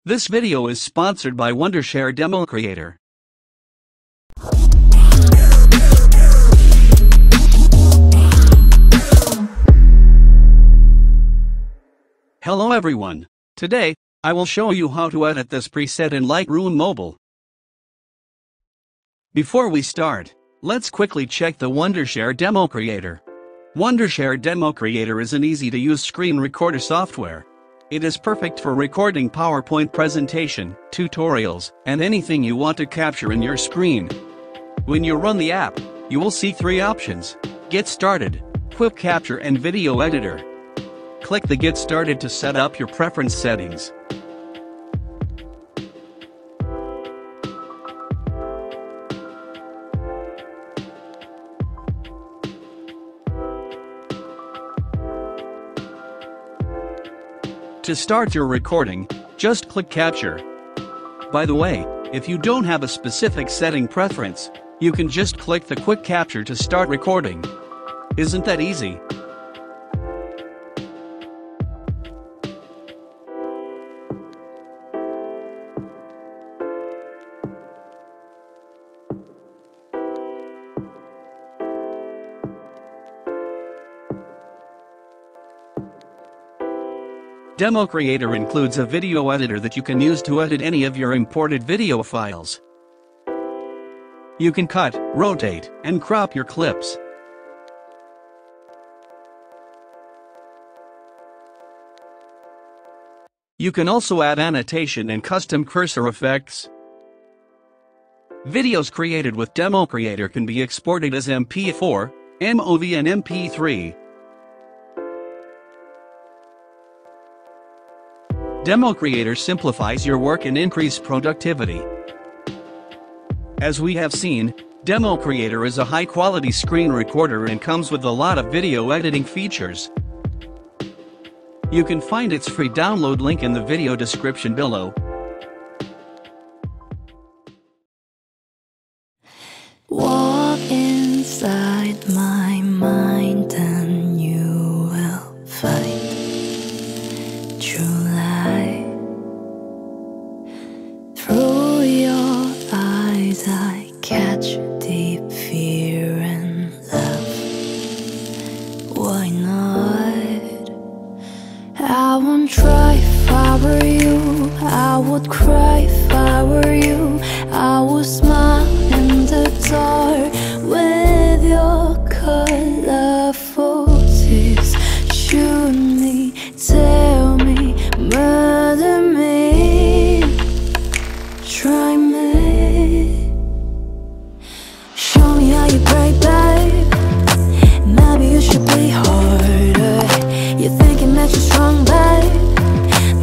This video is sponsored by Wondershare Demo Creator. Hello everyone. Today, I will show you how to edit this preset in Lightroom Mobile. Before we start, let's quickly check the Wondershare Demo Creator. Wondershare Demo Creator is an easy-to-use screen recorder software. It is perfect for recording PowerPoint presentation, tutorials, and anything you want to capture in your screen. When you run the app, you will see three options: Get Started, Quick Capture and Video Editor. Click the Get Started to set up your preference settings. To start your recording, just click Capture. By the way, if you don't have a specific setting preference, you can just click the Quick Capture to start recording. Isn't that easy? Demo Creator includes a video editor that you can use to edit any of your imported video files. You can cut, rotate, and crop your clips. You can also add annotation and custom cursor effects. Videos created with Demo Creator can be exported as MP4, MOV and MP3. Demo Creator simplifies your work and increases productivity. As we have seen, Demo Creator is a high-quality screen recorder and comes with a lot of video editing features. You can find its free download link in the video description below. Walk inside my mind and you will find true light. Through your eyes I catch deep fear and love. Why not? I won't try if I were you. I would cry if I were you. I would smile in the dark with your colorful tears. Shoot me, tell me, murder me, try me. Show me how you break, babe. Maybe you should be harder. You're thinking that you're strong, babe.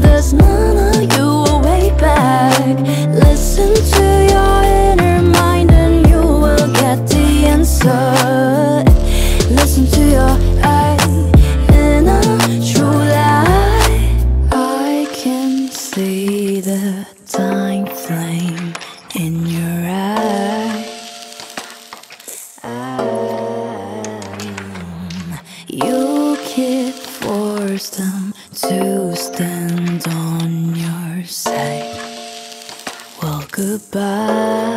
There's none of you way back. Listen to your inner mind and you will get the answer. Listen to your inner true light. I can see the dying flame in your eye. You can't force them to stand on your side. Well, goodbye.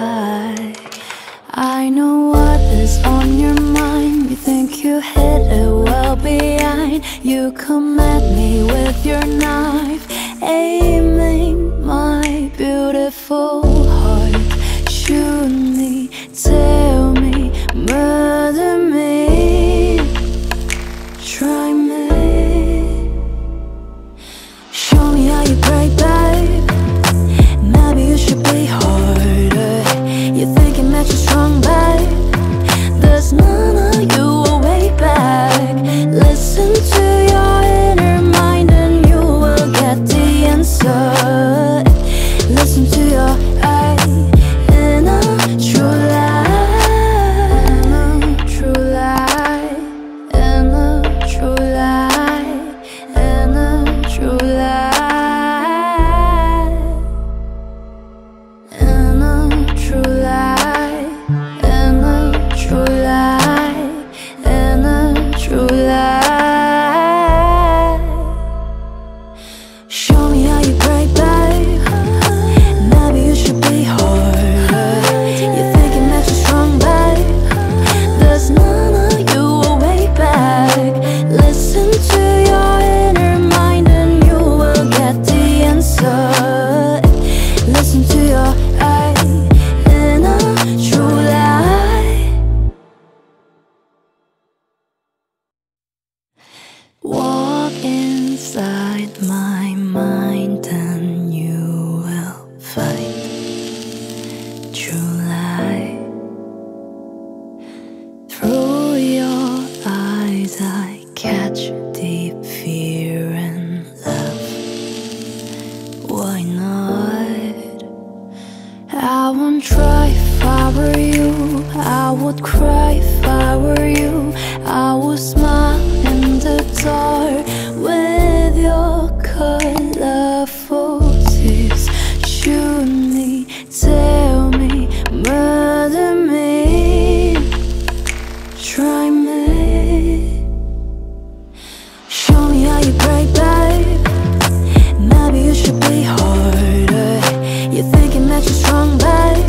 I know what is on your mind. You think you hit it well behind. You come at me with your knife, aiming my beautiful heart. Shoot me, tell me, murder me, try me. Show me how you break, babe. Maybe you should be harder. You're thinking that you're strong, babe. There's none of you way back. Listen to your inner mind and you will get the answer. Listen to your answer. Listen to your inner true light. Walk inside my mind and you will find true light. Through your eyes I catch deep fear and love. Why not? I won't try if I were you. I would cry if I were you. I would smile in the dark with your colorful tears. Shoot me, tell me, murder me, try me. Show me how you break, babe. Maybe you should be harder. You're thinking that you're strong, babe.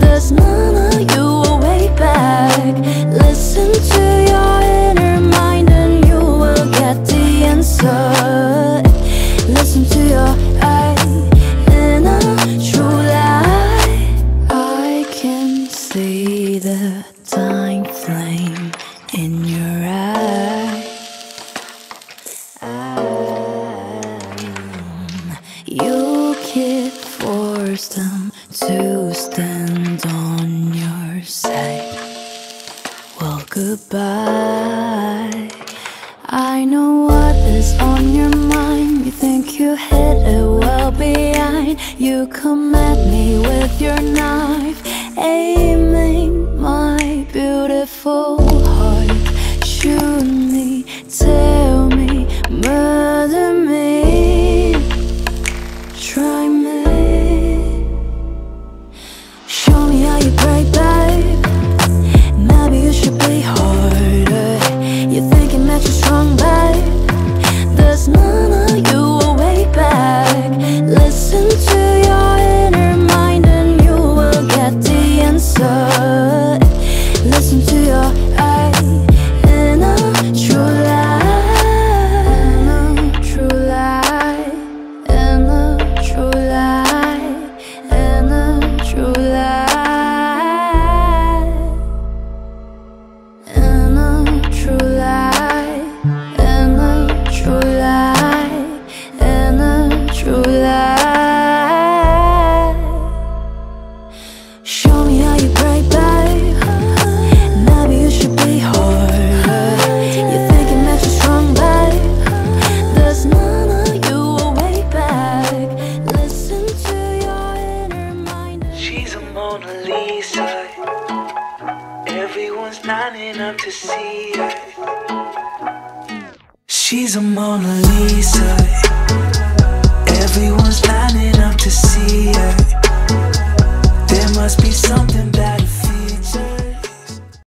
There's none of you will way back. Listen to your inner mind and you will get the answer. Listen to your inner true light. I can see the dying flame in your eye. You can't force them to stand on your side. Well, goodbye. I know what is on your mind. You think you hit it well behind. You come at me with your knife, aiming my beautiful heart. Shoot me, tell me, murder me, try me. Show me how you break, babe. Maybe you should be harder. You're thinking that you're strong, babe. There's none of you will way back. Listen to your inner mind and you will get the answer. Listen to your inner true light. Inner true light. Inner true light. Inner true light. Inner true light. Inner true light. Inner true light. Show me how you break, babe. Maybe you should be harder. You're thinking that you're strong, babe. There's none of you will way back. Listen to your inner mind. She's a Mona Lisa. Everyone's lining up to see her. She's a Mona Lisa. Everyone's lining up to see her. There must be something better.